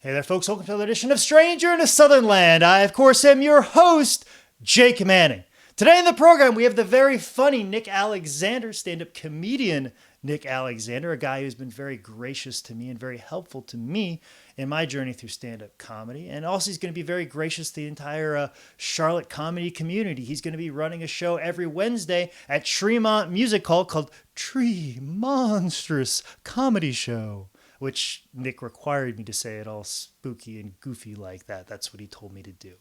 Hey there, folks. Welcome to another edition of Stranger in a Southern Land. I, of course, am your host, Jake Manning. Today in the program, we have the very funny Nick Alexander, stand-up comedian Nick Alexander, a guy who's been very gracious to me and very helpful to me in my journey through stand-up comedy. And also, he's going to be very gracious to the entire Charlotte comedy community. He's going to be running a show every Wednesday at Tremont Music Hall called Tremonstrous Comedy Show, which Nick required me to say it all spooky and goofy like that. That's what he told me to do.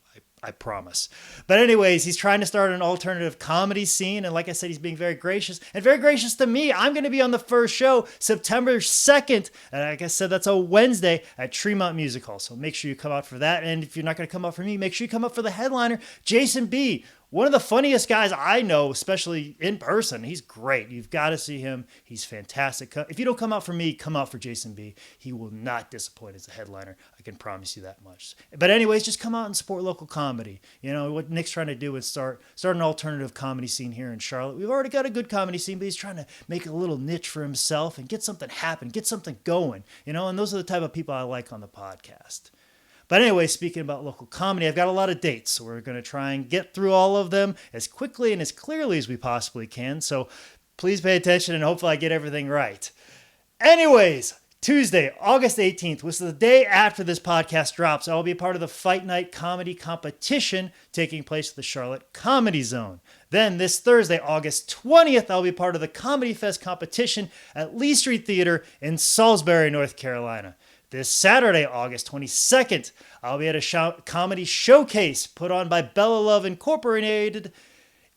I promise. But anyways, he's trying to start an alternative comedy scene. And like I said, he's being very gracious and very gracious to me. I'm going to be on the first show September 2nd. And like I said, that's a Wednesday at Tremont Music Hall. So make sure you come out for that. And if you're not going to come out for me, make sure you come out for the headliner, Jason B., one of the funniest guys I know, especially in person. He's great. You've got to see him. He's fantastic. If you don't come out for me, come out for Jason B. He will not disappoint as a headliner. I can promise you that much. But anyways, just come out and support local comedy. You know, what Nick's trying to do is start an alternative comedy scene here in Charlotte. We've already got a good comedy scene, but he's trying to make a little niche for himself and get something happen, get something going. You know, and those are the type of people I like on the podcast. But anyway, speaking about local comedy, I've got a lot of dates, so we're going to try and get through all of them as quickly and as clearly as we possibly can. So please pay attention and hopefully I get everything right. Anyways, Tuesday, August 18th, which is the day after this podcast drops, I will be a part of the Fight Night Comedy Competition taking place at the Charlotte Comedy Zone. Then this Thursday, August 20th, I'll be part of the Comedy Fest competition at Lee Street Theater in Salisbury, North Carolina. This Saturday, August 22nd, I'll be at a comedy showcase put on by Bella Love Incorporated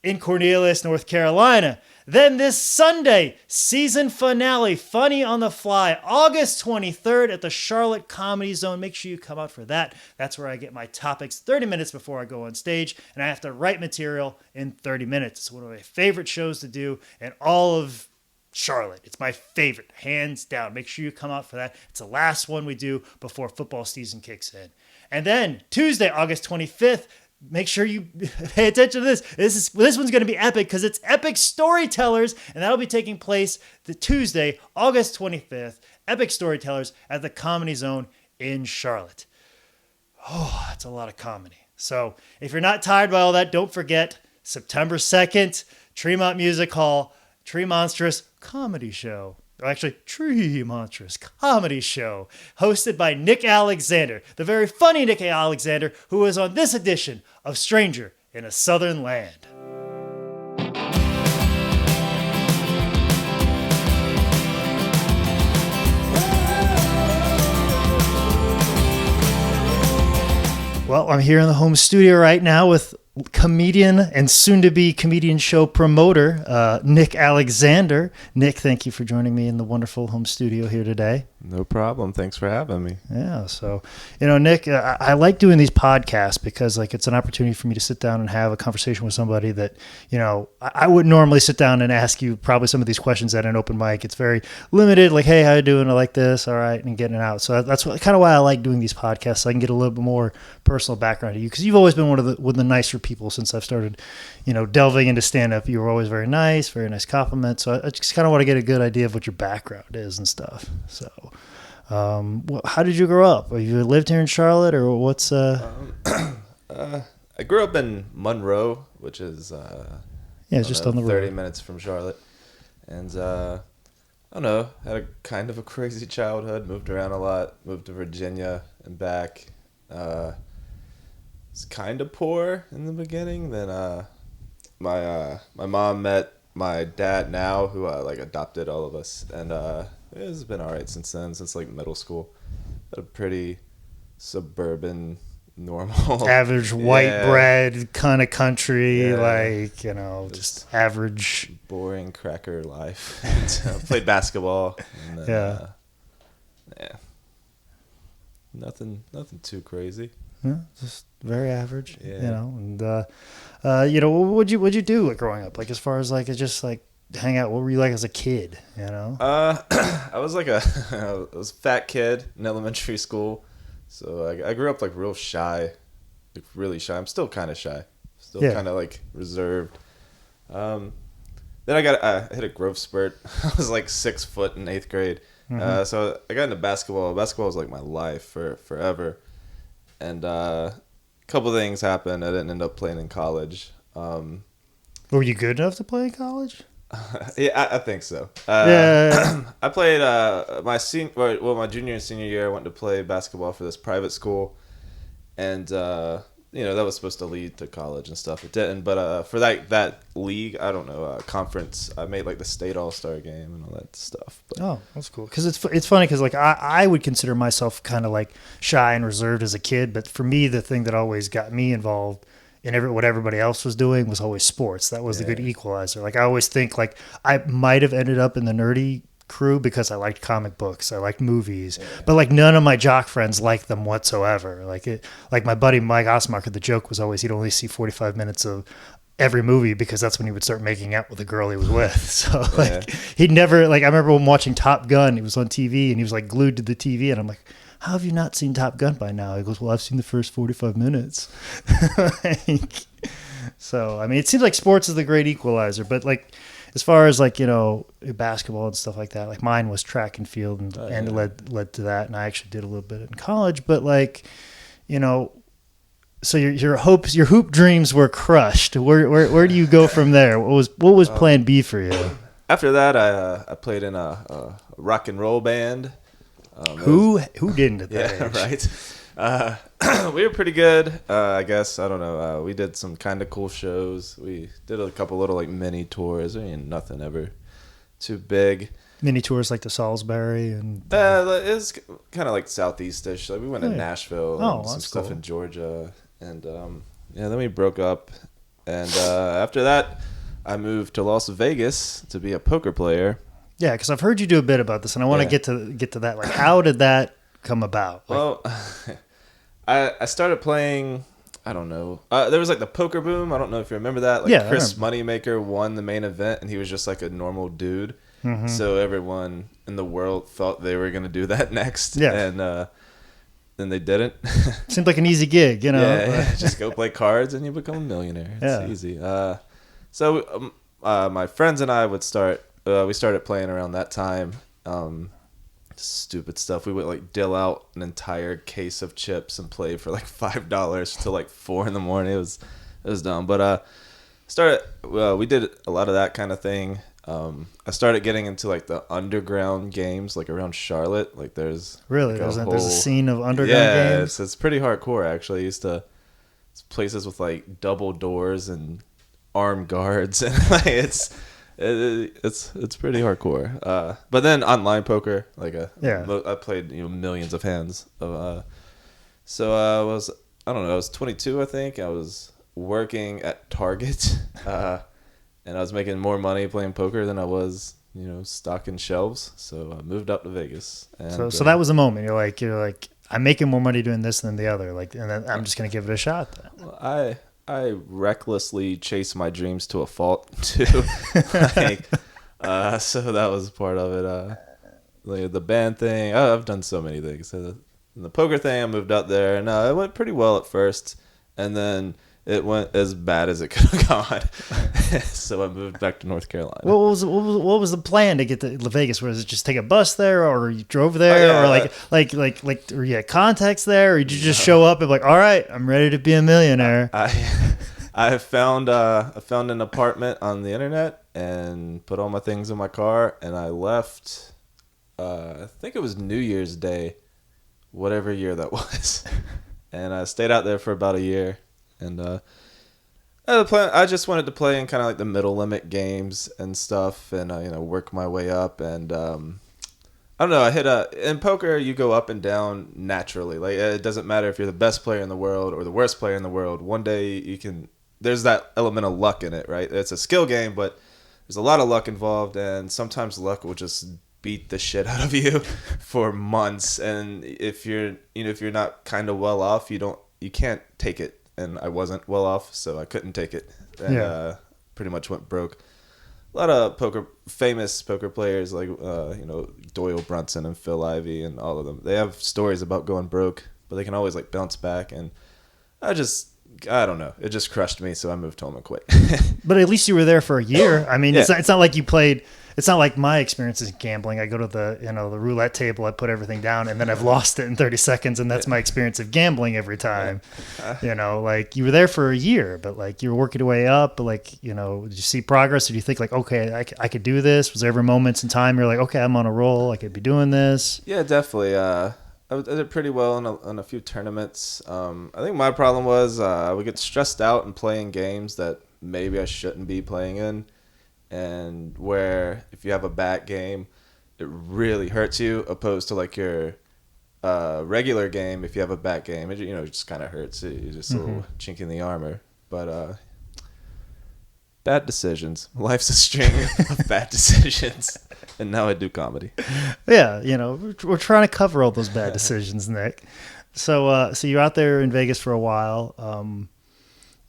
in Cornelius, North Carolina. Then this Sunday, season finale, Funny on the Fly, August 23rd at the Charlotte Comedy Zone. Make sure you come out for that. That's where I get my topics 30 minutes before I go on stage, and I have to write material in 30 minutes. It's one of my favorite shows to do in all of Charlotte. It's my favorite, hands down. Make sure you come out for that. It's the last one we do before football season kicks in. And then Tuesday, August 25th, make sure you pay attention to this. This one's going to be epic because it's Epic Storytellers, and that'll be taking place the Tuesday, August 25th. Epic Storytellers at the Comedy Zone in Charlotte. Oh, that's a lot of comedy. So if you're not tired by all that, don't forget September 2nd, Tremont Music Hall, Tremonstrous Comedy Show. Or actually, Tremonstrous Comedy Show, hosted by Nick Alexander, the very funny Nick Alexander, who is on this edition of Stranger in a Southern Land. Well, I'm here in the home studio right now with comedian and soon-to-be comedian show promoter, Nick Alexander. Nick, thank you for joining me in the wonderful home studio here today. No problem. Thanks for having me. Yeah. So, Nick, I like doing these podcasts because it's an opportunity for me to sit down and have a conversation with somebody that, I wouldn't normally sit down and ask you probably some of these questions at an open mic. It's very limited. Like, hey, how you doing? I like this. All right. And getting it out. So that's kind of why I like doing these podcasts. So I can get a little bit more personal background to you because you've always been one of the nicer people since I've started, delving into stand-up. You were always very nice compliments. So I just kind of want to get a good idea of what your background is and stuff. So, how did you grow up? Have you lived here in Charlotte, or what's? I grew up in Monroe, which is it's just on the road, 30 minutes from Charlotte, and I don't know, had a kind of a crazy childhood. Moved around a lot. Moved to Virginia and back. Was kind of poor in the beginning. Then my mom met my dad now, who adopted all of us, and it's been all right since then, since middle school. But a pretty suburban, normal, average white bread kind of country, just average, boring cracker life. Played basketball. And then, nothing too crazy. Yeah, just very average. Yeah. And what'd you do growing up? As far as just hang out. What were you like as a kid? I was I was a fat kid in elementary school, so I grew up real shy, really shy. I'm still kind of shy, kind of reserved. Then I hit a growth spurt. I was 6 foot in 8th grade, So I got into basketball. Basketball was like my life for forever. And a couple things happened. I didn't end up playing in college. Were you good enough to play in college? Yeah, I think so. Yeah. I played my junior and senior year. I went to play basketball for this private school, and that was supposed to lead to college and stuff. It didn't, but for that league, I don't know, conference, I made like the state all-star game and all that stuff. But. Oh, that's cool. Because it's funny because like I would consider myself kind of like shy and reserved as a kid, but for me, the thing that always got me involved in what everybody else was doing was always sports. That was the good equalizer. Like I always think like I might have ended up in the nerdy crew because I liked comic books, I liked movies, but like none of my jock friends liked them whatsoever. Like my buddy Mike Osmacher, the joke was always he'd only see 45 minutes of every movie because that's when he would start making out with the girl he was with. So like he'd never like I remember when watching Top Gun, it was on TV and he was like glued to the TV and I'm like, how have you not seen Top Gun by now? He goes, well, I've seen the first 45 minutes. So, I mean, it seems like sports is the great equalizer, but like, as far as like, basketball and stuff like that, like mine was track and field and it led to that. And I actually did a little bit in college, but like, so your hoop dreams were crushed. Where do you go from there? What was plan B for you? After that, I played in a rock and roll band. Who didn't at that age? Right. We were pretty good, I guess. I don't know. We did some kind of cool shows. We did a couple little like mini tours. I mean, nothing ever too big. Mini tours like the Salisbury and. It was kind of like southeast-ish. Like we went to Nashville and some stuff in Georgia, and then we broke up. And after that, I moved to Las Vegas to be a poker player. Yeah, because I've heard you do a bit about this, and I want to get to that. Like, how did that come about? Like, well, I started playing. I don't know. There was like the poker boom. I don't know if you remember that. Like Chris Moneymaker won the main event, and he was just like a normal dude. Mm-hmm. So everyone in the world thought they were gonna do that next. Yeah. And then they didn't. Seemed like an easy gig, Yeah, just go play cards and you become a millionaire. It's easy. So my friends and I would start. We started playing around that time. Stupid stuff. We would like deal out an entire case of chips and play for like $5 till like 4 a.m. It was dumb. But we did a lot of that kind of thing. I started getting into like the underground games, like around Charlotte. Like there's really like there's a scene of underground games. It's pretty hardcore actually. It's places with like double doors and armed guards, and like it's pretty hardcore. But then online poker, like I played millions of hands of. So I was 22, I think. I was working at Target, and I was making more money playing poker than I was stocking shelves. So I moved up to Vegas. And, so that was the moment. You're like I'm making more money doing this than the other. Like, and then I'm just gonna give it a shot. Then. Well, I recklessly chase my dreams to a fault too. So that was part of it. Like the band thing, I've done so many things. The poker thing, I moved out there, and it went pretty well at first, and then it went as bad as it could have gone. So I moved back to North Carolina. What was the plan to get to Vegas? Was it just take a bus there, or you drove there, or or you had contacts there, or did you just show up and be like, all right, I'm ready to be a millionaire? I found an apartment on the internet and put all my things in my car, and I left. I think it was New Year's Day, whatever year that was, and I stayed out there for about a year. And I just wanted to play in kind of like the middle limit games and stuff, and work my way up. And I don't know. In poker, you go up and down naturally. Like it doesn't matter if you're the best player in the world or the worst player in the world. One day you can. There's that element of luck in it, right? It's a skill game, but there's a lot of luck involved, and sometimes luck will just beat the shit out of you for months. And if you're not kind of well off, you can't take it. And I wasn't well off, so I couldn't take it. And pretty much went broke. A lot of famous poker players like Doyle Brunson and Phil Ivey and all of them. They have stories about going broke, but they can always like bounce back. And I don't know. It just crushed me, so I moved home and quit. But at least you were there for a year. I mean, it's not like you played. it's not like my experience is gambling. I go to the the roulette table, I put everything down, and then I've lost it in 30 seconds, and that's my experience of gambling every time. Like you were there for a year, but like you were working your way up. But like did you see progress? Or do you think like, okay, I could do this? Was there ever moments in time you're like, okay, I'm on a roll, I could be doing this? Yeah, definitely. I did pretty well in a few tournaments. I think my problem was I would get stressed out and playing games that maybe I shouldn't be playing in, and where if you have a bad game, it really hurts you, opposed to like your regular game. If you have a bad game, it just kind of hurts. It's just a little chink in the armor. But bad decisions. Life's a string of bad decisions. And now I do comedy. Yeah, we're trying to cover all those bad decisions, Nick. So you're out there in Vegas for a while.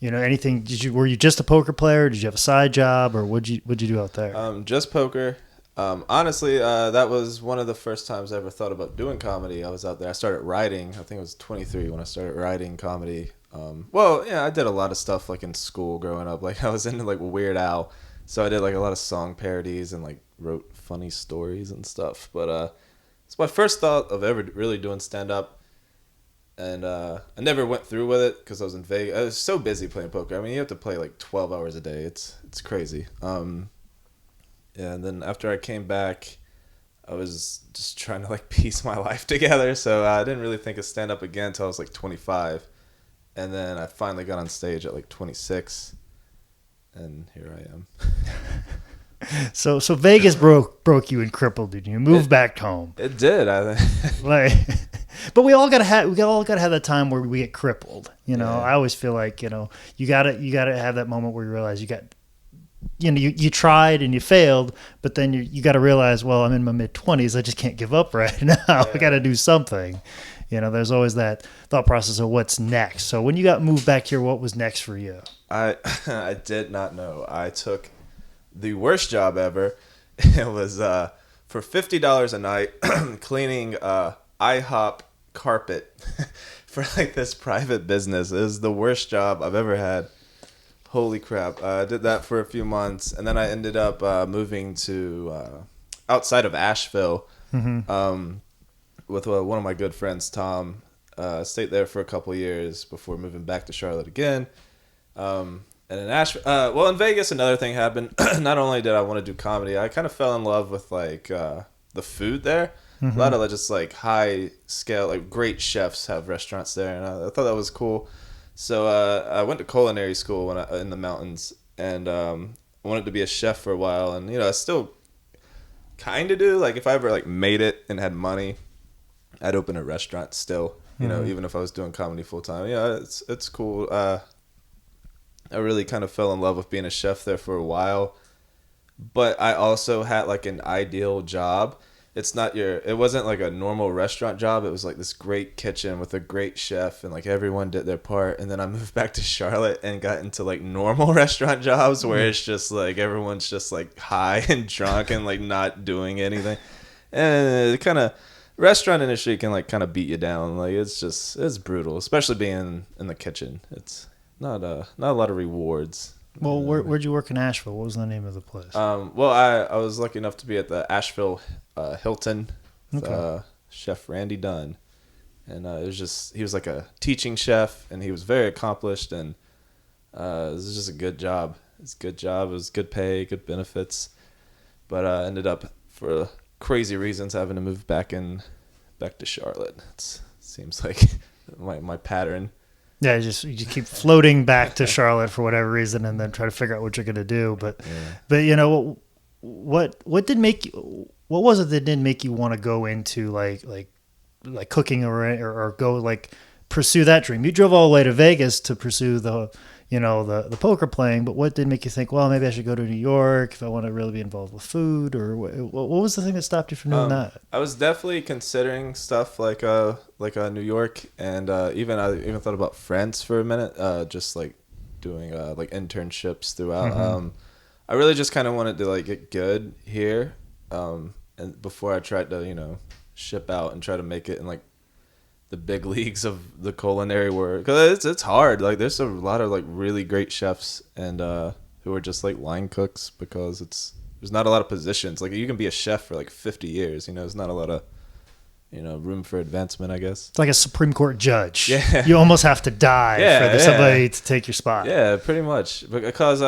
Anything? Were you just a poker player? Did you have a side job, or what'd you do out there? Just poker. Honestly, that was one of the first times I ever thought about doing comedy. I was out there. I started writing. I think I was 23 when I started writing comedy. I did a lot of stuff like in school growing up. Like I was into like Weird Al, so I did like a lot of song parodies and like wrote funny stories and stuff. But it's my first thought of ever really doing stand up, and I never went through with it because I was in Vegas. I was so busy playing poker. I mean, you have to play like 12 hours a day. It's crazy. And then after I came back, I was just trying to like piece my life together. So I didn't really think of stand up again until I was like 25. And then I finally got on stage at like 26, and here I am. So Vegas broke you and crippled you. You moved back home. It did. But we all gotta have that time where we get crippled. I always feel like you gotta have that moment where you realize you tried and you failed, but then you got to realize, well, I'm in my mid-20s. I just can't give up right now. Yeah. I got to do something. There's always that thought process of what's next. So when you got moved back here, what was next for you? I did not know. I took the worst job ever. It was for $50 a night cleaning IHOP carpet for like this private business. It was the worst job I've ever had. Holy crap. I did that for a few months, and then I ended up moving to outside of Asheville with one of my good friends, Tom. Stayed there for a couple of years before moving back to Charlotte again. And in Asheville, in Vegas, another thing happened. Not only did I want to do comedy, I kind of fell in love with like the food there. A lot of just like high scale, like great chefs have restaurants there, and I thought that was cool. So I went to culinary school in the mountains, and I wanted to be a chef for a while. And I still kind of do. Like if I ever like made it and had money, I'd open a restaurant still. Even if I was doing comedy full time. Yeah, it's cool. I really kind of fell in love with being a chef there for a while, but I also had like an ideal job. It wasn't like a normal restaurant job. It was like this great kitchen with a great chef, and like everyone did their part. And then I moved back to Charlotte and got into like normal restaurant jobs where it's just like everyone's just like high and drunk and like not doing anything. And it kind of restaurant industry can like kind of beat you down. Like it's brutal, especially being in the kitchen. It's not a lot of rewards. Well, where'd you work in Asheville? What was the name of the place? I was lucky enough to be at the Asheville Hilton with Chef Randy Dunn, and he was like a teaching chef, and he was very accomplished, and it was just a good job. It's a good job. It was good pay, good benefits, but I ended up for crazy reasons having to move back to Charlotte. It seems like my pattern. Yeah, you keep floating back to Charlotte for whatever reason, and then try to figure out what you're gonna do. But what was it that didn't make you want to go into like cooking or go like pursue that dream? You drove all the way to Vegas to pursue the poker playing, but what did make you think, well, maybe I should go to New York if I want to really be involved with food? Or what was the thing that stopped you from doing that? I was definitely considering stuff like New York, and I even thought about France for a minute, just like doing like internships throughout. I really just kind of wanted to like get good here, and before I tried to ship out and try to make it in like the big leagues of the culinary world, because it's hard. Like there's a lot of like really great chefs and who are just like line cooks because it's there's not a lot of positions. Like, you can be a chef for like 50 years. There's not a lot of room for advancement, I guess. It's like a Supreme Court judge. Yeah. You almost have to die for somebody to take your spot. Yeah, pretty much. Because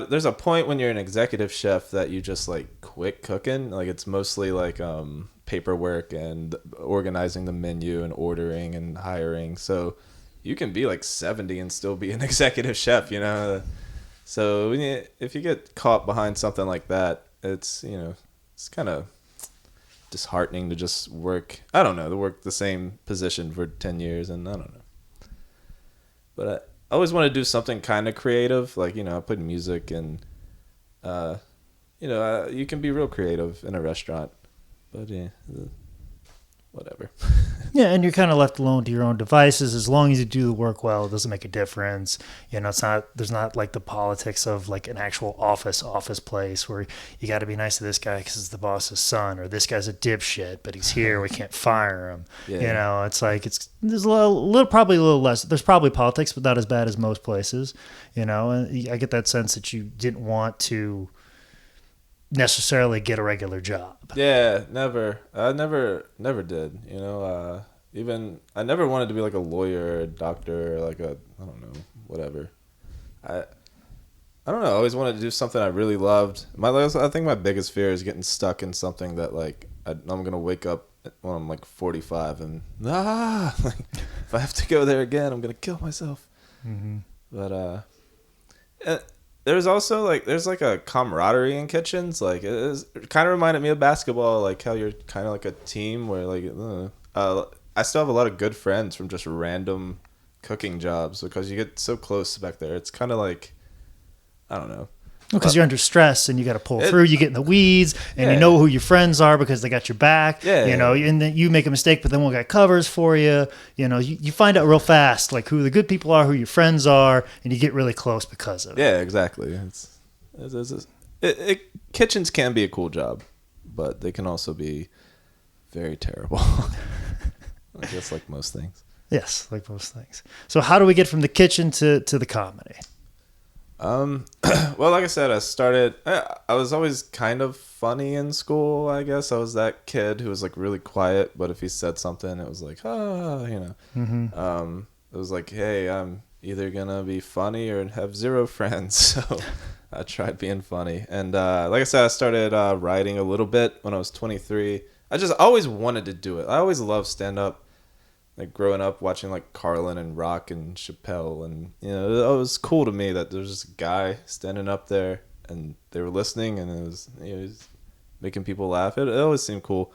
there's a point when you're an executive chef that you just like quit cooking. Like, it's mostly like paperwork and organizing the menu and ordering and hiring. So you can be like 70 and still be an executive chef, So if you get caught behind something like that, it's kind of disheartening to just work. I don't know, to work the same position for 10 years, and I don't know. But I always want to do something kind of creative, like I put music and you can be real creative in a restaurant, but yeah, whatever. Yeah, and you're kind of left alone to your own devices. As long as you do the work well, it doesn't make a difference. There's not like the politics of like an actual office place where you got to be nice to this guy because it's the boss's son, or this guy's a dipshit, but he's here, we can't fire him. Yeah. It's like there's probably a little less. There's probably politics, but not as bad as most places. And I get that sense that you didn't want to necessarily get a regular job. Yeah, never. I never did. Even I never wanted to be like a lawyer or a doctor, or like I don't know, whatever. I don't know. I always wanted to do something I really loved. I think my biggest fear is getting stuck in something that like I'm gonna wake up when I'm like 45 and like, if I have to go there again, I'm gonna kill myself. Mm-hmm. But there's also like there's like a camaraderie in kitchens. Like it kind of reminded me of basketball, like how you're kind of like a team where like I still have a lot of good friends from just random cooking jobs because you get so close back there. It's kind of like, I don't know. Because you're under stress and you got to pull through. You get in the weeds and you know who your friends are because they got your back. Yeah. And then you make a mistake, but then we'll got covers for you. You find out real fast like who the good people are, who your friends are, and you get really close because of it. Yeah, exactly. Kitchens can be a cool job, but they can also be very terrible. Just like most things. Yes, like most things. So how do we get from the kitchen to the comedy? Well, like I said, I was always kind of funny in school, I guess. I was that kid who was like really quiet, but if he said something, it was like, Mm-hmm. It was like, hey, I'm either gonna be funny or have zero friends. So I tried being funny. And like I said, I started writing a little bit when I was 23. I just always wanted to do it. I always loved stand-up. Like growing up watching like Carlin and Rock and Chappelle, and it was cool to me that there was this guy standing up there and they were listening, and it was he was making people laugh. It always seemed cool.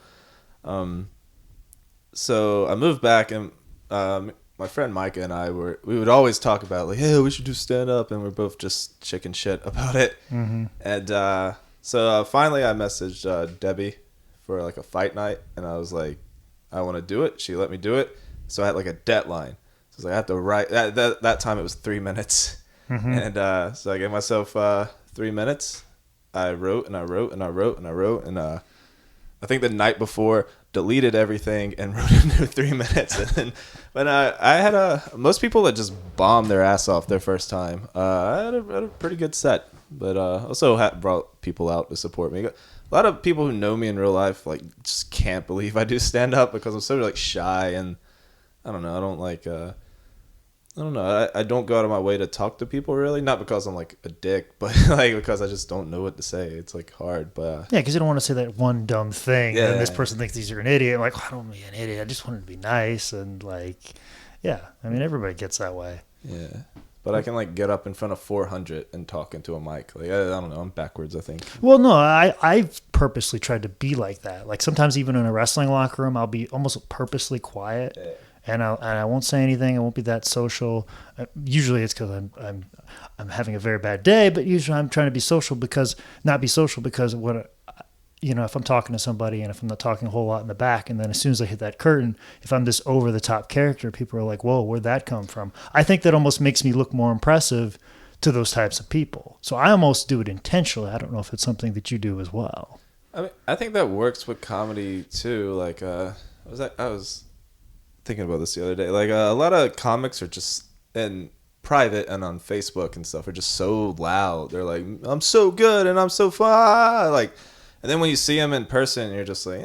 So I moved back, and my friend Micah and we would always talk about like, hey, we should do stand up, and we're both just chicken shit about it. Mm-hmm. And so finally I messaged Debbie for like a fight night, and I was like, I want to do it. She let me do it. So I had like a deadline. So I was like, I have to write. That time it was 3 minutes. Mm-hmm. And so I gave myself 3 minutes. I wrote and I wrote and I wrote and I wrote. And I think the night before, deleted everything and wrote a new 3 minutes. But I had most people that just bombed their ass off their first time. I had a pretty good set. But also brought people out to support me. A lot of people who know me in real life like just can't believe I do stand up because I'm so like shy, and I don't know. I don't like. I don't know. I don't go out of my way to talk to people really. Not because I'm like a dick, but like because I just don't know what to say. It's like hard, but yeah, because you don't want to say that one dumb thing, Yeah. and this person thinks you're an idiot. I'm like, I don't want to be an idiot. I just wanted to be nice, and like, yeah. I mean, everybody gets that way. yeah. But I can like get up in front of 400 and talk into a mic. Like I don't know. I'm backwards, I think. Well, no, I've purposely tried to be like that. Like sometimes even in a wrestling locker room, I'll be almost purposely quiet. Yeah. And I won't say anything. I won't be that social. Usually it's because I'm having a very bad day. But usually I'm trying to be social because if I'm talking to somebody and if I'm not talking a whole lot in the back, and then as soon as I hit that curtain, if I'm this over the top character, people are like, "Whoa, where'd that come from?" I think that almost makes me look more impressive to those types of people. So I almost do it intentionally. I don't know if it's something that you do as well. I mean, I think that works with comedy too. Like I was thinking about this the other day. Like a lot of comics are just, and private and on Facebook and stuff are just so loud. They're like, I'm so good and I'm so fun. Like, and then when you see them in person, you're just like,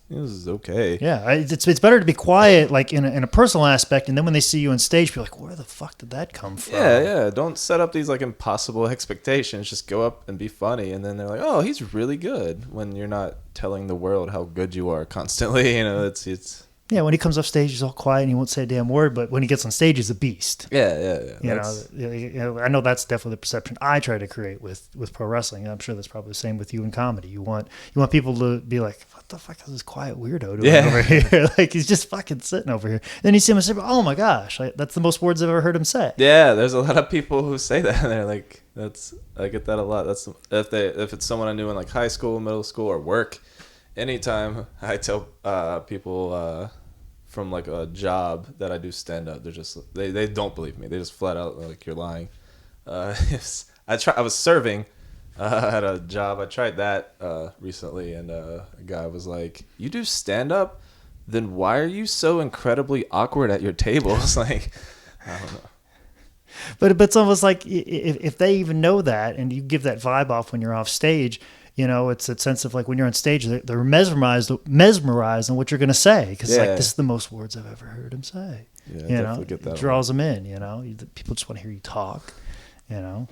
he was okay. Yeah, it's better to be quiet, like in a personal aspect, and then when they see you on stage, be like, where the fuck did that come from? Yeah. Don't set up these like impossible expectations. Just go up and be funny, and then they're like, oh, he's really good. When you're not telling the world how good you are constantly, it's. Yeah, when he comes off stage, he's all quiet and he won't say a damn word. But when he gets on stage, he's a beast. Yeah. You know, I know that's definitely the perception I try to create with pro wrestling. I'm sure that's probably the same with you in comedy. You want people to be like, what the fuck is this quiet weirdo doing over here? Like, he's just fucking sitting over here. Then you see him and say, oh my gosh, that's the most words I've ever heard him say. Yeah, there's a lot of people who say that, and they're like, I get that a lot. That's if it's someone I knew in like high school, middle school, or work. Anytime I tell people from like a job that I do stand up, they're just they don't believe me. They just flat out like, you're lying. I was serving at a job. I tried that recently, and a guy was like, "You do stand up? Then why are you so incredibly awkward at your table?" It's like, I don't know. But it's almost like if they even know that, and you give that vibe off when you're off stage. You know, it's a sense of like when you're on stage, they're mesmerized on what you're going to say. Because like, this is the most words I've ever heard him say. Yeah, you know, it draws them in, you know. People just want to hear you talk, you know.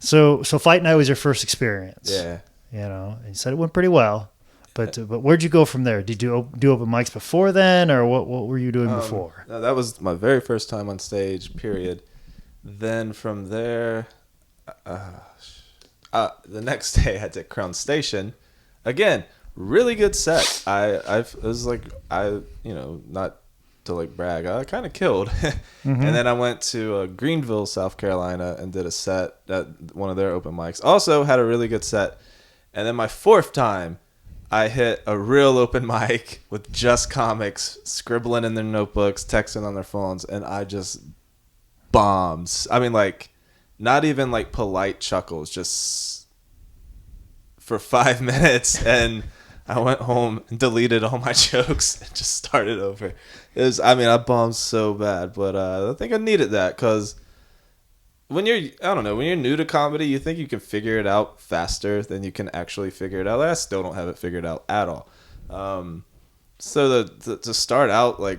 So Fight Night was your first experience. Yeah. You know, and you said it went pretty well. But where'd you go from there? Did you do open mics before then? Or what were you doing before? No, that was my very first time on stage, period. Then from there... the next day I did Crown Station. Again, really good set. It was like, not to like brag, I kind of killed. And then I went to Greenville, South Carolina, and did a set at one of their open mics. Also had a really good set. And then my fourth time, I hit a real open mic with just comics scribbling in their notebooks, texting on their phones, and I just bombed. I mean, like, not even like polite chuckles, just for 5 minutes, and I went home and deleted all my jokes and just started over. I bombed so bad, but I think I needed that, because when you're new to comedy, you think you can figure it out faster than you can actually figure it out. Like, I still don't have it figured out at all. So to start out like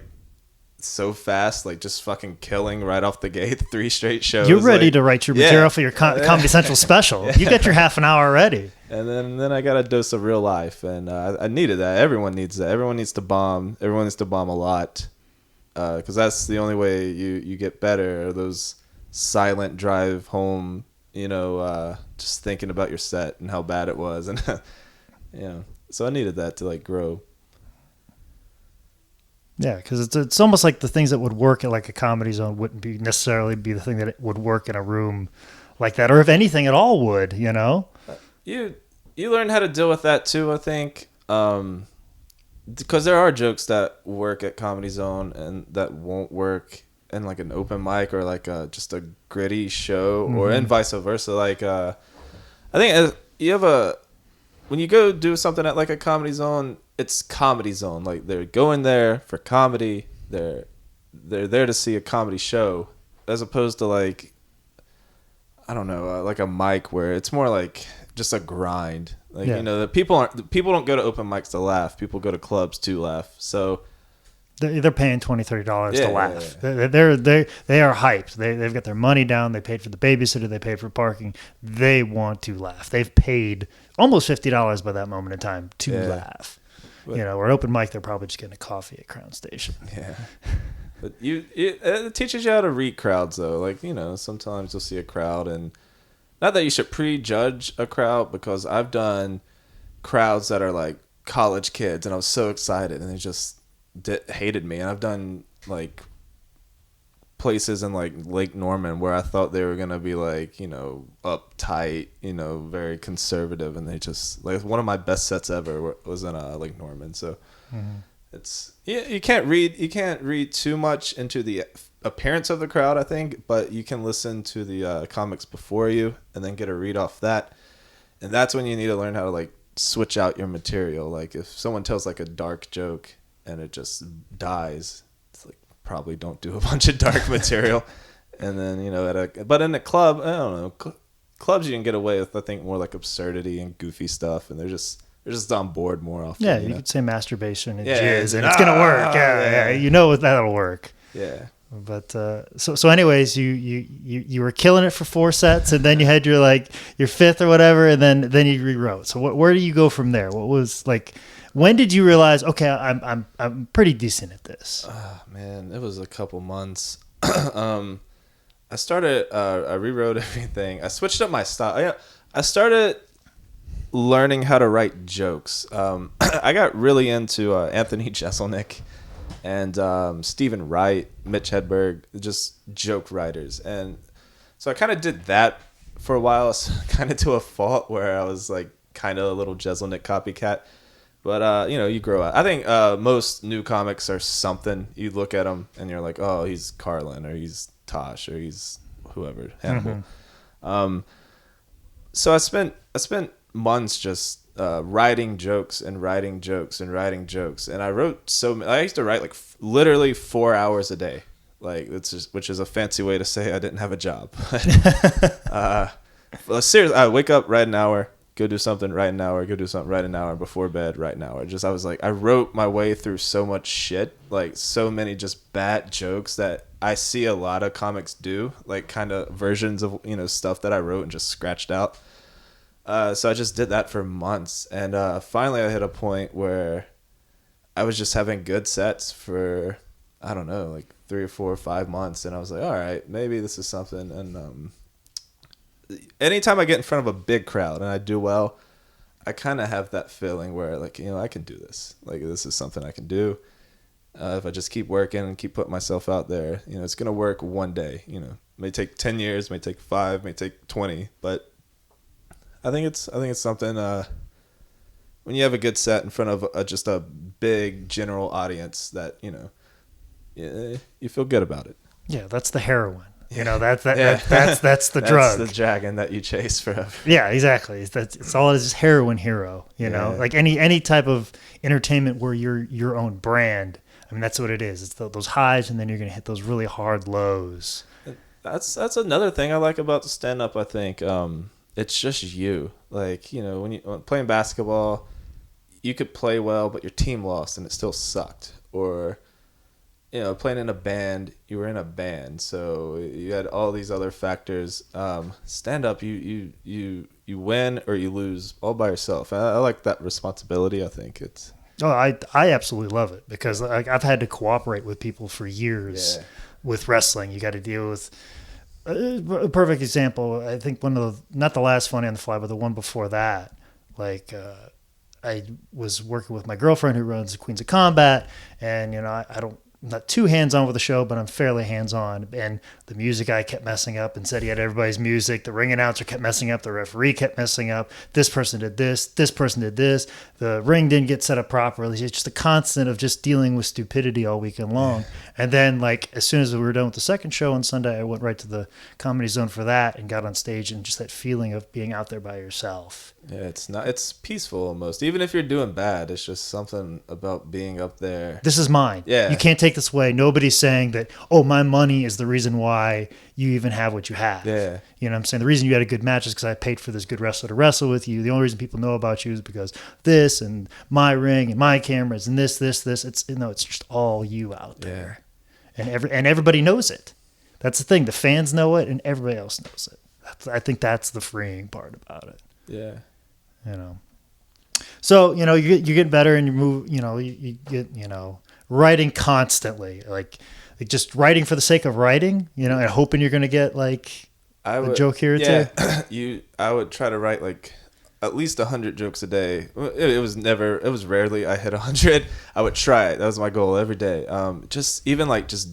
so fast, like just fucking killing right off the gate, 3 straight shows. You're ready to write your material for your Comedy Central special. You get your half an hour ready. And then I got a dose of real life, and I needed that. Everyone needs that. Everyone needs to bomb. Everyone needs to bomb a lot, because that's the only way you get better. Those silent drive home, just thinking about your set and how bad it was, and so I needed that to like grow. Yeah, because it's almost like the things that would work at like a Comedy Zone wouldn't necessarily be the thing that it would work in a room like that, or if anything at all would, you know. You learn how to deal with that too, I think, because there are jokes that work at Comedy Zone and that won't work in like an open mic or like just a gritty show, or and vice versa. Like I think you have when you go do something at like a Comedy Zone, it's Comedy Zone. Like, they're going there for comedy. They're there to see a comedy show, as opposed to like, I don't know, like a mic where it's more like just a grind. Like, the people don't go to open mics to laugh. People go to clubs to laugh. So they're paying $20-$30 to laugh. Yeah. They are hyped. They've got their money down. They paid for the babysitter. They paid for parking. They want to laugh. They've paid almost $50 by that moment in time to laugh. But, or open mic, they're probably just getting a coffee at Crown Station. Yeah. But it teaches you how to read crowds, though. Like, sometimes you'll see a crowd, and not that you should prejudge a crowd, because I've done crowds that are like college kids, and I was so excited, and they just hated me. And I've done like places in like Lake Norman where I thought they were gonna be like, uptight, very conservative, and they just, like, one of my best sets ever was in Lake Norman. So it's you can't read too much into the appearance of the crowd, I think, but you can listen to the comics before you and then get a read off that, and that's when you need to learn how to like switch out your material. Like, if someone tells like a dark joke and it just dies, it's like, probably don't do a bunch of dark material. And then, you know, but in a club, I don't know, clubs you can get away with, I think, more like absurdity and goofy stuff, and they're just on board more often. Yeah, you you know? could say masturbation and Yeah, jizz, and it's gonna work. yeah. You know that'll work. Yeah. But so anyways, you were killing it for 4 sets, and then you had your fifth or whatever, and then you rewrote. So where do you go from there? What was like? When did you realize? Okay, I'm pretty decent at this. Oh, man, it was a couple months. I started. I rewrote everything. I switched up my style. I started learning how to write jokes. I got really into Anthony Jeselnik and Stephen Wright, Mitch Hedberg, just joke writers. And so I kind of did that for a while, kind of to a fault where I was like kind of a little Jeselnik copycat. But, you know, you grow up. I think most new comics are something. You look at them and you're like, oh, he's Carlin, or he's Tosh, or he's whoever, Hannibal. Mm-hmm. So I spent months just writing jokes and writing jokes and writing jokes. And I wrote I used to write like literally 4 hours a day. Like, which is a fancy way to say I didn't have a job. Well, seriously, I wake up, write an hour, go do something, write an hour, go do something, write an hour, before bed, write an hour. I was like, I wrote my way through so much shit, like so many just bad jokes that I see a lot of comics do, like kind of versions of, you know, stuff that I wrote and just scratched out. So I just did that for months. And finally I hit a point where I was just having good sets for, I don't know, like 3 or 4 or 5 months. And I was like, all right, maybe this is something. And anytime I get in front of a big crowd and I do well, I kind of have that feeling where, like, you know, I can do this. Like, this is something I can do. If I just keep working and keep putting myself out there, you know, it's going to work one day. You know, it may take 10 years, may take 5, may take 20, but I think it's something, when you have a good set in front of just a big general audience that, you know, you feel good about it. Yeah, that's the heroin. You know, that's the drug. That's the dragon that you chase forever. Yeah, exactly. It's all it is heroin hero, you know? Like any type of entertainment where you're your own brand. I mean, that's what it is. It's those highs, and then you're going to hit those really hard lows. That's another thing I like about the stand-up, I think. It's just you. Like, you know, when playing basketball, you could play well, but your team lost and it still sucked. Or, you know, playing in a band, you were in a band, so you had all these other factors. Stand-up, you win or you lose all by yourself. I like that responsibility. I think it's... Oh, I absolutely love it, because I've had to cooperate with people for years with wrestling. You got to deal with a perfect example. I think not the last Funny on the Fly, but the one before that. Like, I was working with my girlfriend who runs Queens of Combat, and, you know, I'm not too hands-on with the show, but I'm fairly hands-on. And the music guy kept messing up and said he had everybody's music. The ring announcer kept messing up. The referee kept messing up. This person did this. This person did this. The ring didn't get set up properly. It's just a constant of just dealing with stupidity all weekend long. And then, like, as soon as we were done with the second show on Sunday, I went right to the Comedy Zone for that and got on stage, and just that feeling of being out there by yourself. Yeah, it's peaceful almost. Even if you're doing bad, it's just something about being up there. This is mine. Yeah. You can't take this away. Nobody's saying that, oh, my money is the reason why you even have what you have. Yeah. You know what I'm saying? The reason you had a good match is because I paid for this good wrestler to wrestle with you. The only reason people know about you is because this and my ring and my cameras and this. It's, you know, it's just all you out there. Yeah. And everybody knows it. That's the thing. The fans know it and everybody else knows it. I think that's the freeing part about it. Yeah. You know, so, you know, you get better and you move, you know, you get, you know, writing constantly, like just writing for the sake of writing, you know, and hoping you're going to get like a joke here or two. I would try to write like at least 100 jokes a day. It was rarely I hit 100. I would try it. That was my goal every day. Just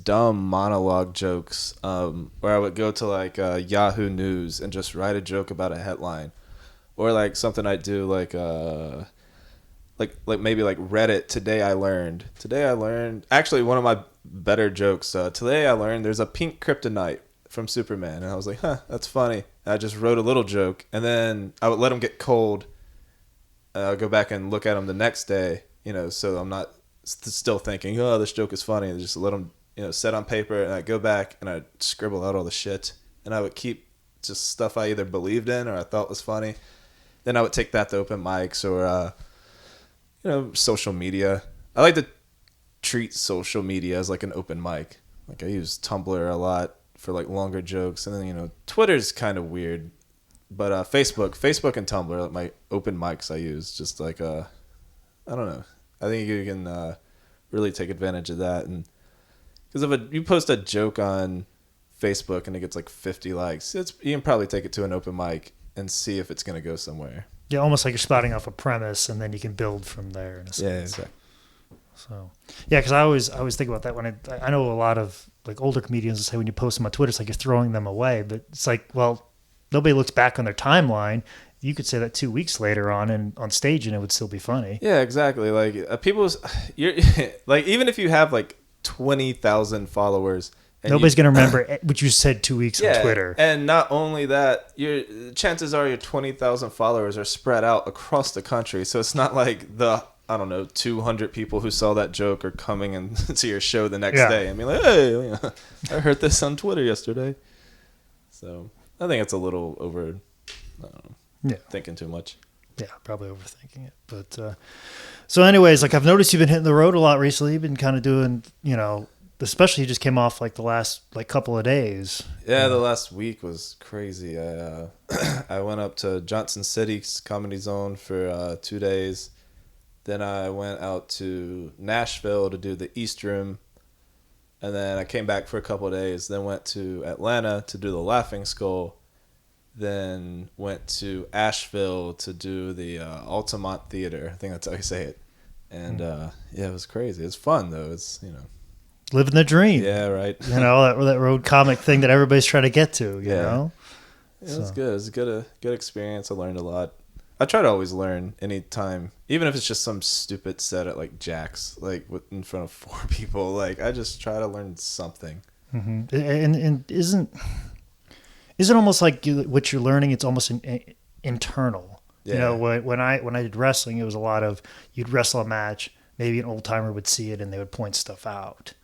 dumb monologue jokes, where I would go to like Yahoo News and just write a joke about a headline. Or like something I do like maybe like Reddit. Today I learned. Actually, one of my better jokes. Today I learned there's a pink kryptonite from Superman, and I was like, that's funny. And I just wrote a little joke, and then I would let them get cold. I'll go back and look at them the next day, you know, so I'm not still thinking, oh, this joke is funny, and just let them set on paper, and I'd go back and I'd scribble out all the shit, and I would keep just stuff I either believed in or I thought was funny. Then I would take that to open mics or social media. I like to treat social media as like an open mic. Like I use Tumblr a lot for like longer jokes, and then Twitter's kind of weird, but Facebook and Tumblr are like my open mics I use. Just like I don't know. I think you can really take advantage of that, and because if you post a joke on Facebook and it gets like 50 likes, you can probably take it to an open mic and see if it's gonna go somewhere. Yeah, almost like you're spotting off a premise, and then you can build from there. In a sense. Yeah, exactly. So, yeah, because I always think about that when I know a lot of like older comedians will say when you post them on Twitter, it's like you're throwing them away. But it's like, well, nobody looks back on their timeline. You could say that 2 weeks later on stage, and it would still be funny. Yeah, exactly. Like you're like even if you have like 20,000 followers, nobody's gonna remember what you said 2 weeks on Twitter. And not only that, chances are your 20,000 followers are spread out across the country. So it's not like the 200 people who saw that joke are coming into your show the next day and be like, hey, I heard this on Twitter yesterday. So I think it's a little over, thinking too much. Yeah, probably overthinking it. But so anyways, like I've noticed you've been hitting the road a lot recently. You've been kind of doing, especially you just came off like the last like couple of days. Yeah, the last week was crazy. I went up to Johnson City's Comedy Zone for 2 days. Then I went out to Nashville to do the East Room. And then I came back for a couple of days. Then went to Atlanta to do the Laughing Skull. Then went to Asheville to do the Tremont Theatre. I think that's how you say it. And it was crazy. It's fun though. It's living the dream. Yeah, right. That road comic thing that everybody's trying to get to. You know. Yeah, it's good. It's a good experience. I learned a lot. I try to always learn anytime, even if it's just some stupid set at like Jack's, like in front of 4 people. Like I just try to learn something. Mm-hmm. And isn't almost like what you're learning? It's almost internal. Yeah. When I did wrestling, it was a lot of you'd wrestle a match, maybe an old timer would see it and they would point stuff out.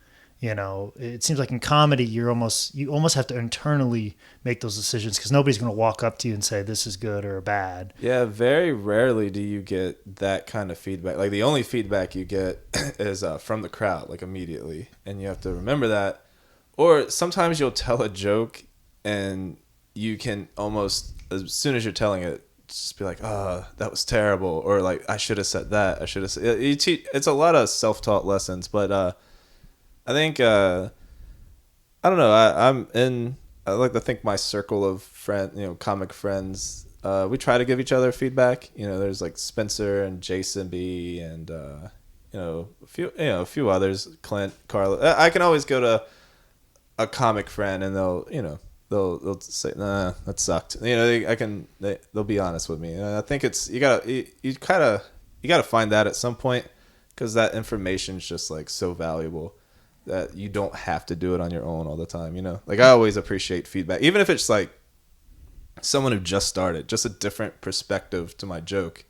It seems like in comedy, you almost have to internally make those decisions because nobody's going to walk up to you and say this is good or bad. Yeah, very rarely do you get that kind of feedback. Like the only feedback you get is from the crowd, like immediately, and you have to remember that. Or sometimes you'll tell a joke and you can almost, as soon as you're telling it, just be like, "Oh, that was terrible," or like, "I should have said that. I should have said." It's a lot of self-taught lessons, but. I think I don't know. I like to think my circle of comic friends. We try to give each other feedback. There's like Spencer and Jason B. and a few others. Clint, Carla. I can always go to a comic friend and they'll say, "Nah, that sucked." They'll be honest with me. And I think it's you gotta find that at some point because that information is just like so valuable. That you don't have to do it on your own all the time, Like I always appreciate feedback, even if it's like someone who just started, just a different perspective to my joke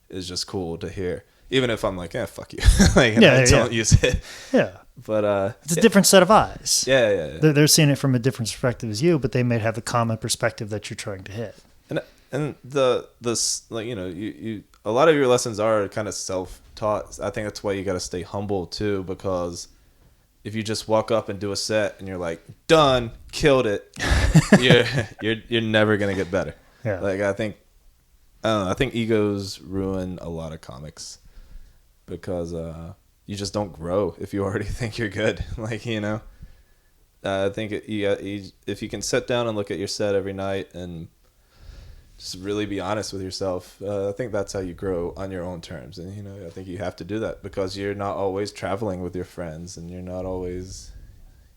is just cool to hear. Even if I'm like, fuck you, like I don't use it. Yeah, but it's a different set of eyes. Yeah. They're seeing it from a different perspective as you, but they may have the common perspective that you're trying to hit. And the like you a lot of your lessons are kind of self-taught. I think that's why you got to stay humble too, because if you just walk up and do a set and you're like, done, killed it, you're never gonna get better. Yeah. Like I think egos ruin a lot of comics because you just don't grow if you already think you're good. Like I think if you can sit down and look at your set every night and just really be honest with yourself, I think that's how you grow on your own terms. And I think you have to do that because you're not always traveling with your friends, and you're not always,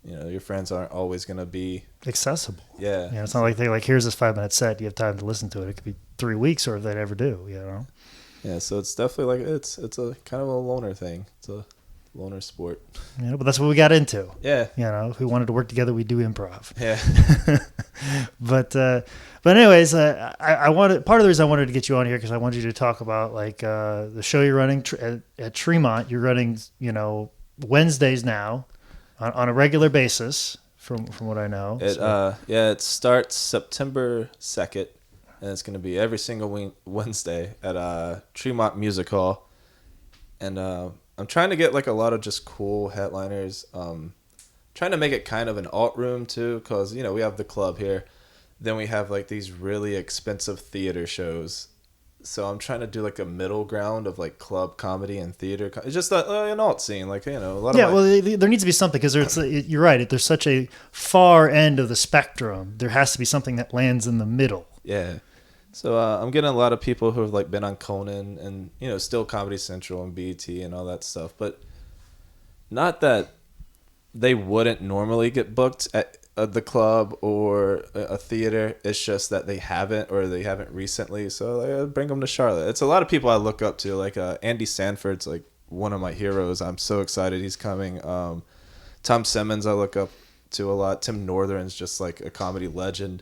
your friends aren't always going to be accessible. Yeah. It's not like they like, here's this 5-minute set, you have time to listen to it. It could be 3 weeks, or if they ever do. Yeah. So it's definitely like it's a kind of a loner thing. It's a loner sport. But that's what we got into. Yeah. If we wanted to work together, we do improv. Yeah. But anyways, I wanted, part of the reason I wanted to get you on here because I wanted you to talk about like the show you're running at Tremont. You're running, Wednesdays now. on a regular basis, from what I know. It starts September 2nd, and it's gonna be every single Wednesday at Tremont Music Hall, and I'm trying to get like a lot of just cool headliners. Trying to make it kind of an alt room too, because we have the club here, then we have like these really expensive theater shows. So I'm trying to do like a middle ground of like club comedy and theater. It's just an alt scene, like a lot of there needs to be something because you're right. There's such a far end of the spectrum. There has to be something that lands in the middle. Yeah. So I'm getting a lot of people who have like been on Conan and still Comedy Central and BET and all that stuff, but not that they wouldn't normally get booked at the club or a theater. It's just that they haven't recently. So I bring them to Charlotte. It's a lot of people I look up to, like Andy Sanford's like one of my heroes. I'm so excited he's coming. Tom Simmons I look up to a lot. Tim Northern's just like a comedy legend.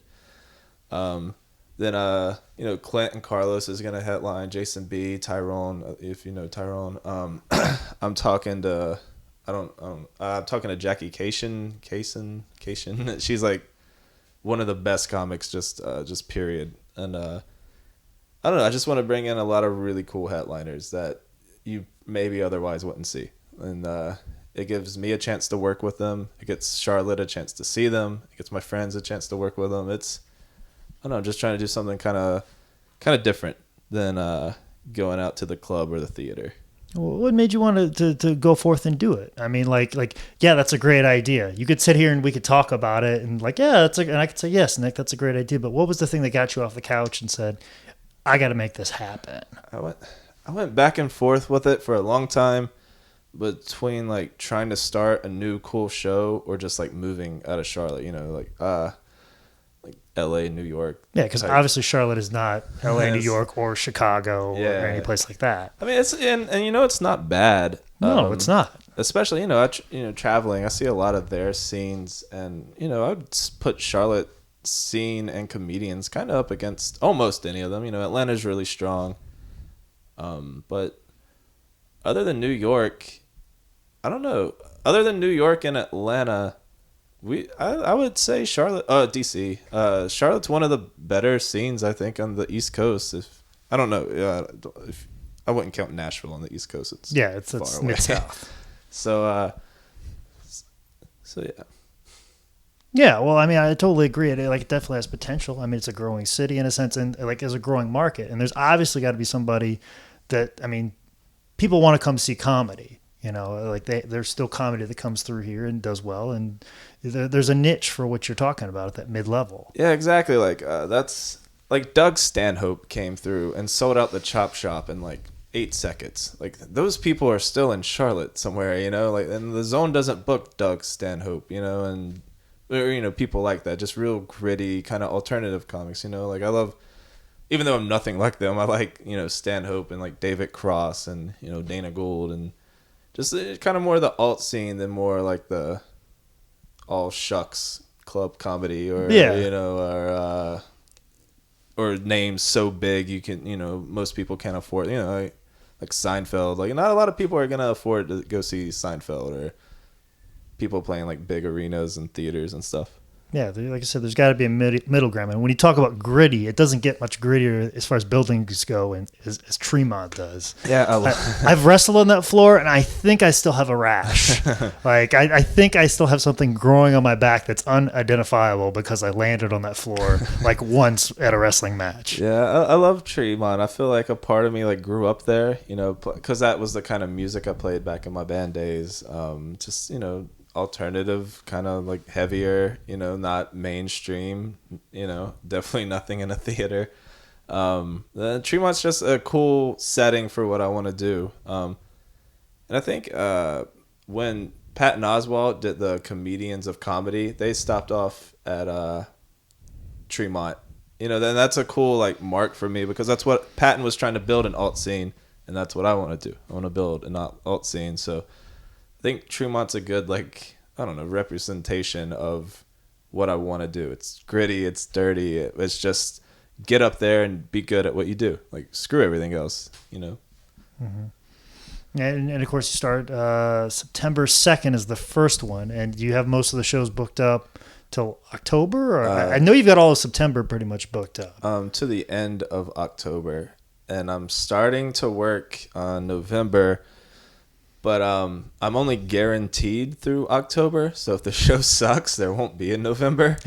Then Clint and Carlos is gonna headline. Jason B, Tyrone, if you know Tyrone. I'm talking to I'm talking to Jackie Cation. She's like one of the best comics, just period. And I don't know. I just want to bring in a lot of really cool headliners that you maybe otherwise wouldn't see, and it gives me a chance to work with them. It gets Charlotte a chance to see them. It gets my friends a chance to work with them. I don't know. Just trying to do something kind of different than going out to the club or the theater. Well, what made you want to go forth and do it? I mean, yeah, that's a great idea. You could sit here and we could talk about it and and I could say, yes, Nick, that's a great idea. But what was the thing that got you off the couch and said, I got to make this happen? I went back and forth with it for a long time between like trying to start a new cool show or just like moving out of Charlotte, like LA, New York. Yeah, because obviously Charlotte is not LA, New York, or Chicago or any place like that. I mean, it's it's not bad. No, it's not. Especially traveling, I see a lot of their scenes, and I'd put Charlotte scene and comedians kind of up against almost any of them. Atlanta's really strong, but other than New York, I don't know. Other than New York and Atlanta. I would say Charlotte, DC. Charlotte's one of the better scenes, I think, on the East Coast. If I don't know, if I wouldn't count Nashville on the East Coast. It's far away. Mid-South. So yeah. Yeah, well, I mean, I totally agree. It definitely has potential. I mean, it's a growing city in a sense, and as a growing market. And there's obviously got to be somebody that, I mean, people want to come see comedy. There's still comedy that comes through here and does well, and there's a niche for what you're talking about at that mid-level. Yeah, exactly. That's like Doug Stanhope came through and sold out the Chop Shop in like 8 seconds. Like those people are still in Charlotte somewhere, and the Zone doesn't book Doug Stanhope, and people like that, just real gritty kind of alternative comics. I love, even though I'm nothing like them, I like Stanhope and like David Cross and Dana Gould and. Just kind of more the alt scene than more like the all shucks club comedy or or names so big you can most people can't afford like Seinfeld. Like not a lot of people are gonna afford to go see Seinfeld or people playing like big arenas and theaters and stuff. Yeah, like I said, there's got to be a middle ground. And when you talk about gritty, it doesn't get much grittier as far as buildings go as Tremont does. Yeah, I've wrestled on that floor, and I think I still have a rash. I think I still have something growing on my back that's unidentifiable because I landed on that floor like once at a wrestling match. Yeah, I love Tremont. I feel like a part of me like grew up there, because that was the kind of music I played back in my band days. Alternative, kind of like heavier, not mainstream, definitely nothing in a theater. Tremont's just a cool setting for what I want to do. And I think when Patton Oswalt did the Comedians of Comedy, they stopped off at Tremont. Then that's a cool like mark for me because that's what Patton was trying to build, an alt scene, and that's what I want to do. I want to build an alt scene. So I think Tremont's a good representation of what I want to do. It's gritty, it's dirty, it's just get up there and be good at what you do. Like screw everything else, Mm-hmm. And of course, you start September 2nd is the first one, and you have most of the shows booked up till October. Or I know you've got all of September pretty much booked up. To the end of October, and I'm starting to work on November. But I'm only guaranteed through October, so if the show sucks, there won't be in November.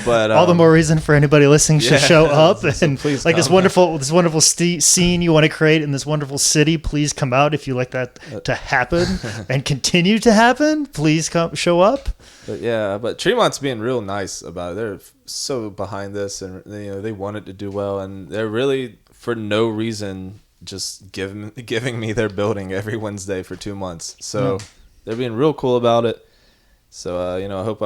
But all the more reason for anybody listening to show up so and please like come. this wonderful scene you want to create in this wonderful city. Please come out if you like that to happen and continue to happen. Please come show up. But Tremont's being real nice about it. They're so behind this, and they want it to do well, and they're really for no reason just giving me their building every Wednesday for 2 months. So they're being real cool about it. So I hope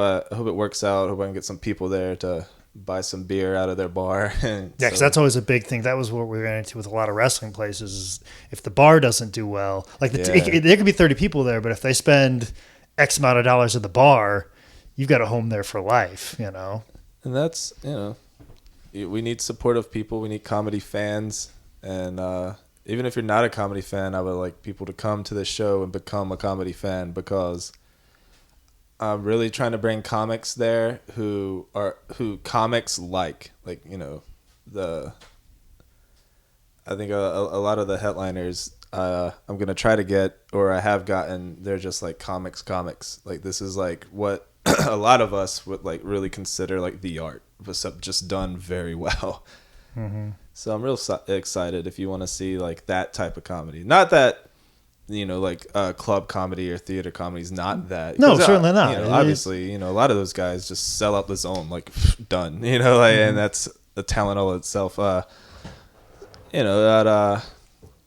it works out. I hope I can get some people there to buy some beer out of their bar. Yeah, because that's always a big thing. That was what we ran into with a lot of wrestling places. Is if the bar doesn't do well, like there could be 30 people there, but if they spend X amount of dollars at the bar, you've got a home there for life. And that's we need supportive people. We need comedy fans, and even if you're not a comedy fan, I would like people to come to this show and become a comedy fan, because I'm really trying to bring comics there who comics like I think a lot of the headliners I'm going to try to get, or I have gotten, they're just like comics. Like this is like what a lot of us would like really consider like the art, but just done very well. Mm-hmm. So I'm real excited if you want to see like that type of comedy. Not that, club comedy or theater comedy is not that. No, certainly not. Obviously, a lot of those guys just sell out the zone, like done, and that's a talent all itself.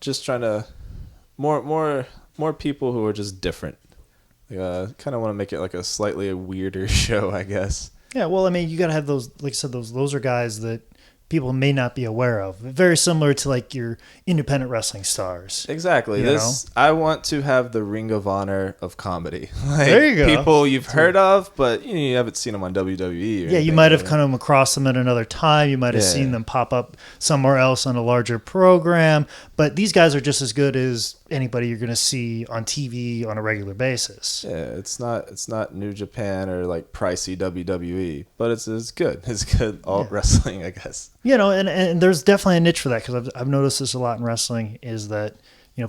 Just trying to more people who are just different. Kind of want to make it like a slightly weirder show, I guess. Yeah, well, I mean, you got to have those, like I said, those are guys that people may not be aware of. Very similar to like your independent wrestling stars. Exactly. I want to have the Ring of Honor of comedy. Like, there you go. People you've heard of, but you haven't seen them on WWE. Yeah, you might have come across them at another time. You might have seen them pop up somewhere else on a larger program. But these guys are just as good as anybody you're going to see on TV on a regular basis. Yeah, it's not New Japan or like pricey WWE, but it's good. It's good alt wrestling, I guess. And there's definitely a niche for that, because I've noticed this a lot in wrestling, is that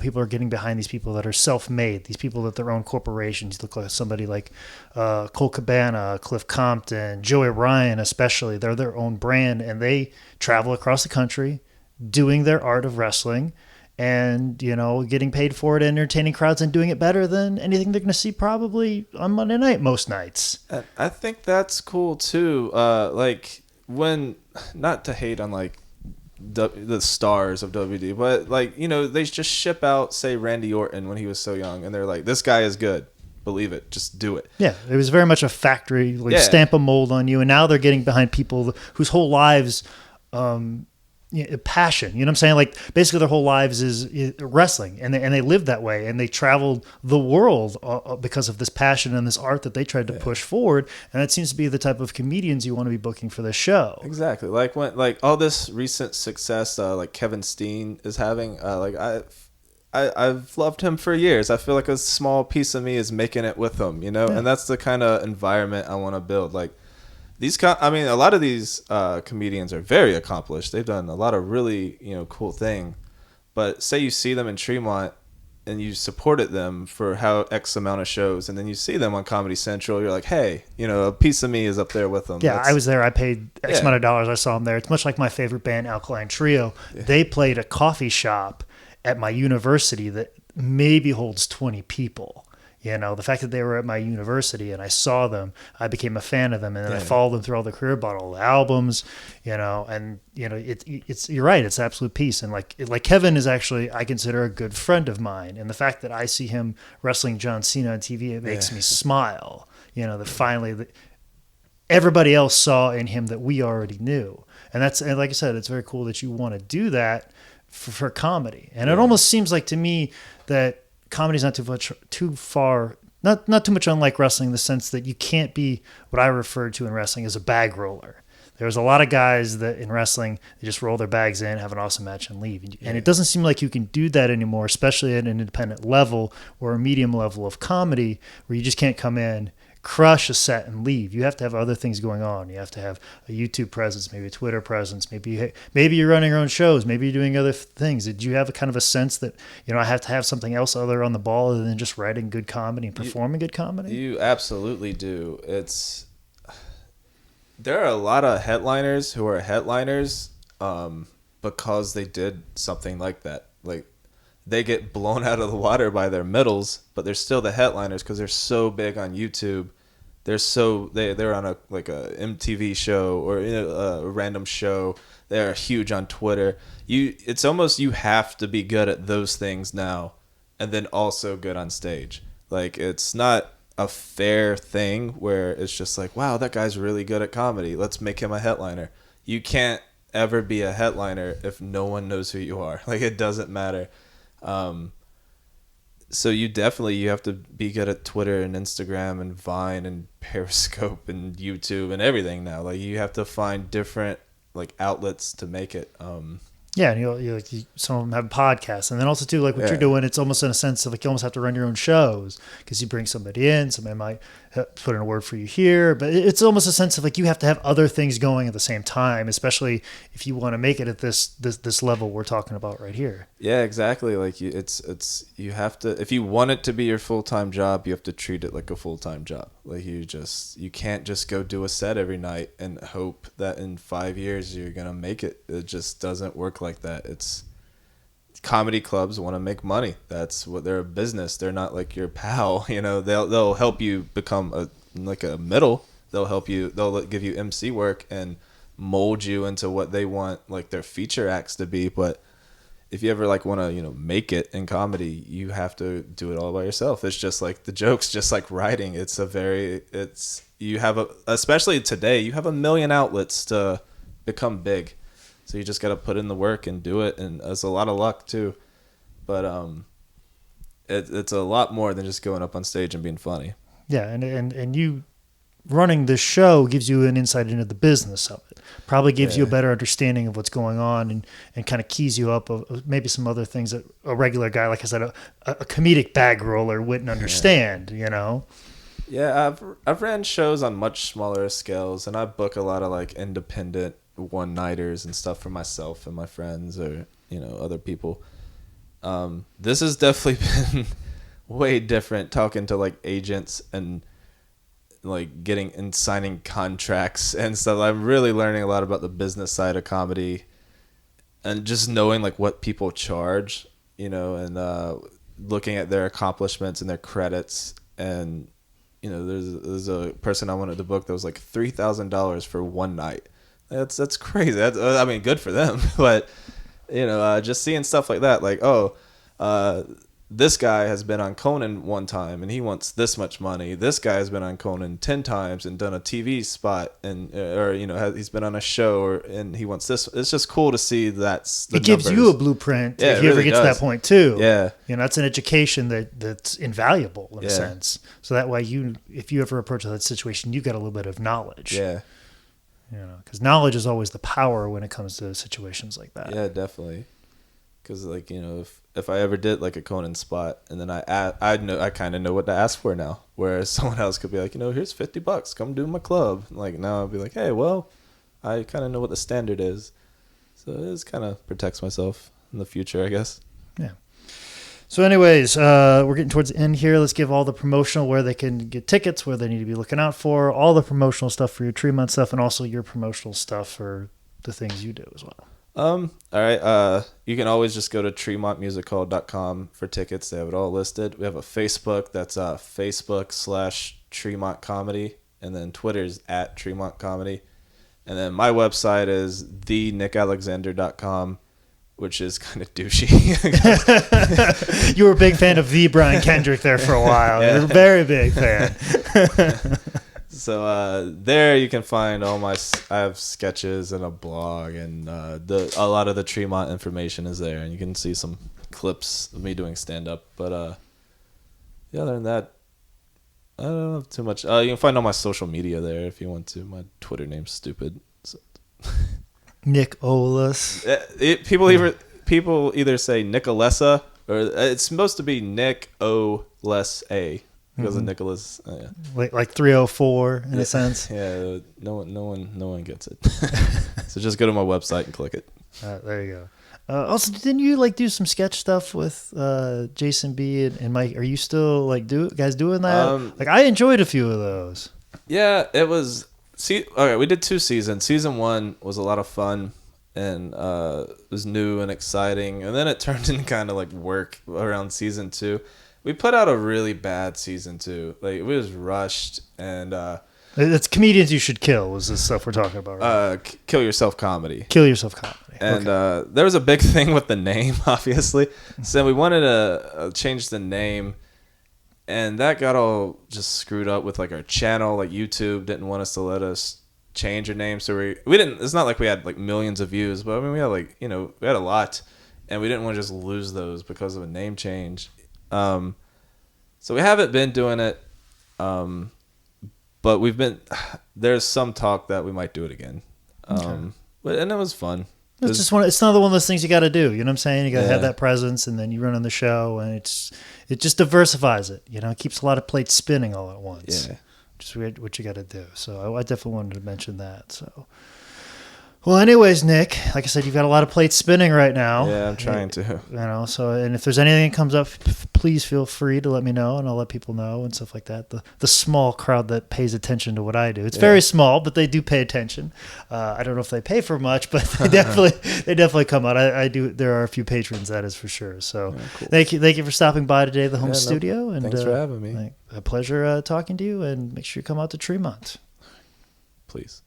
people are getting behind these people that are self-made, these people that their own corporations. You look like somebody like Cole Cabana, Cliff Compton, Joey Ryan especially. They're their own brand, and they travel across the country doing their art of wrestling and, getting paid for it, entertaining crowds, and doing it better than anything they're going to see probably on Monday night most nights. I think that's cool too. When, not to hate on like the stars of WWE, but like, they just ship out, say, Randy Orton when he was so young, and they're like, this guy is good. Believe it. Just do it. Yeah. It was very much a factory, stamp a mold on you. And now they're getting behind people whose whole lives, passion, you know what I'm saying? Like basically their whole lives is wrestling, and they live that way, and they traveled the world because of this passion and this art that they tried to push forward. And that seems to be the type of comedians you want to be booking for this show. Exactly. Like when all this recent success, like Kevin Steen is having, I've loved him for years. I feel like a small piece of me is making it with him, and that's the kind of environment I want to build. Like a lot of these comedians are very accomplished. They've done a lot of really, cool thing. But say you see them in Tremont and you supported them for X amount of shows, and then you see them on Comedy Central, you're like, hey, a piece of me is up there with them. Yeah, I was there. I paid X amount of dollars. I saw them there. It's much like my favorite band, Alkaline Trio. Yeah. They played a coffee shop at my university that maybe holds 20 people. The fact that they were at my university and I saw them, I became a fan of them, and then I followed them through all the career, bought all the albums, it's you're right, it's absolute peace. And like Kevin is actually, I consider, a good friend of mine, and the fact that I see him wrestling John Cena on TV, it makes me smile. That finally everybody else saw in him that we already knew, and like I said, it's very cool that you want to do that for comedy. And it almost seems like to me that comedy's not too far, not too much unlike wrestling, in the sense that you can't be what I refer to in wrestling as a bag roller. There's a lot of guys that in wrestling, they just roll their bags in, have an awesome match, and leave. And it doesn't seem like you can do that anymore, especially at an independent level or a medium level of comedy, where you just can't come in, crush a set, and leave. You have to have other things going on. You have to have a YouTube presence, maybe a Twitter presence, maybe you're running your own shows, maybe you're doing other things. Did you have a kind of a sense that, I have to have something else other on the ball other than just writing good comedy and performing good comedy? You absolutely do. There are a lot of headliners who are headliners because they did something like that. Like, they get blown out of the water by their middles, but they're still the headliners because they're so big on YouTube. They're on a MTV show or a random show. They're huge on Twitter. It's almost you have to be good at those things now, and then also good on stage. Like, it's not a fair thing where it's just like, wow, that guy's really good at comedy, let's make him a headliner. You can't ever be a headliner if no one knows who you are. Like, it doesn't matter. So you have to be good at Twitter and Instagram and Vine and Periscope and YouTube and everything now. Like, you have to find different outlets to make it. Yeah, and some of them have podcasts, and then also too, like what you're doing, it's almost in a sense of like you almost have to run your own shows because you bring somebody in, somebody might put in a word for you here, but it's almost a sense of like you have to have other things going at the same time, especially if you want to make it at this level we're talking about right here. Yeah, exactly. Like you have to, if you want it to be your full-time job, you have to treat it like a full-time job. Like you can't just go do a set every night and hope that in 5 years you're gonna make it. It just doesn't work like that. Comedy clubs want to make money. That's what they're a business. They're not like your pal. They'll help you become a middle. They'll give you MC work and mold you into what they want like their feature acts to be. But if you ever want to make it in comedy, you have to do it all by yourself. It's just like the jokes, just like writing. Especially today, you have a million outlets to become big. So you just got to put in the work and do it, and it's a lot of luck too. But it's a lot more than just going up on stage and being funny. Yeah, and you running this show gives you an insight into the business of it. Probably gives you a better understanding of what's going on and kind of keys you up of maybe some other things that a regular guy, like I said, a comedic bag roller wouldn't understand, Yeah, I've ran shows on much smaller scales, and I book a lot of independent one-nighters and stuff for myself and my friends or other people. This has definitely been way different, talking to agents and getting and signing contracts and stuff. I'm really learning a lot about the business side of comedy and just knowing what people charge, and looking at their accomplishments and their credits. And there's a person I wanted to book that was $3,000 for one night. That's crazy. Good for them. But, just seeing stuff like that, this guy has been on Conan one time and he wants this much money. This guy has been on Conan 10 times and done a TV spot he's been on a show and he wants this. It's just cool to see that. It gives you a blueprint if you ever get to that point too. Yeah. That's an education that's invaluable in a sense. So that way if you ever approach that situation, you get a little bit of knowledge. Yeah. Because knowledge is always the power when it comes to situations like that. Yeah, definitely. Because if I ever did a Conan spot and then I kind of know what to ask for now, whereas someone else could be here's $50, come do my club. Now I'll be hey, well, I kind of know what the standard is, so it kind of protects myself in the future, I guess. Yeah. So anyways, we're getting towards the end here. Let's give all the promotional, where they can get tickets, where they need to be looking out for, all the promotional stuff for your Tremont stuff, and also your promotional stuff for the things you do as well. All right. You can always just go to TremontMusichall.com for tickets. They have it all listed. We have a Facebook. That's Facebook/Tremont Comedy. And then Twitter's @Tremont Comedy. And then my website is thenickalexander.com, which is kind of douchey. You were a big fan of the Brian Kendrick there for a while. Yeah. You're a very big fan. So there you can find I have sketches and a blog, and a lot of the Tremont information is there, and you can see some clips of me doing stand-up. But other than that, I don't have too much. You can find all my social media there if you want to. My Twitter name's stupid. So. Nick Olas. People either say Nicolessa or it's supposed to be Nick O less A because of Nicholas. Yeah. Like 304 in a sense. Yeah, no one gets it. So just go to my website and click it. There you go. Also, didn't you like do some sketch stuff with Jason B and Mike? Are you still like guys doing that? Like I enjoyed a few of those. Yeah, it was. Okay, we did 2 seasons. Season 1 was a lot of fun and it was new and exciting, and then it turned into kind of like work around season 2. We put out a really bad season 2. Like it was rushed and. It's comedians you should kill was the stuff we're talking about, right? Kill Yourself Comedy. Kill Yourself Comedy. And there was a big thing with the name, obviously. So we wanted to change the name, and that got all just screwed up with like our channel. Like YouTube didn't want us to let us change our name, so we didn't. It's not like we had like millions of views, but I mean we had like we had a lot, and we didn't want to just lose those because of a name change. So we haven't been doing it. But there's some talk that we might do it again. And it was fun. It's another one of those things you got to do. You know what I'm saying? You got to have that presence, and then you run on the show, and it just diversifies it. It keeps a lot of plates spinning all at once. Yeah. Just what you got to do. So I definitely wanted to mention that. So. Well, anyways, Nick, like I said, you've got a lot of plates spinning right now. Yeah, I'm trying to. And if there's anything that comes up, please feel free to let me know, and I'll let people know and stuff like that. The small crowd that pays attention to what I do. It's very small, but they do pay attention. I don't know if they pay for much, but they definitely come out. I do. There are a few patrons, that is for sure. So cool. Thank you for stopping by today at the home studio. And thanks for having me. A pleasure talking to you, and make sure you come out to Tremont. Please.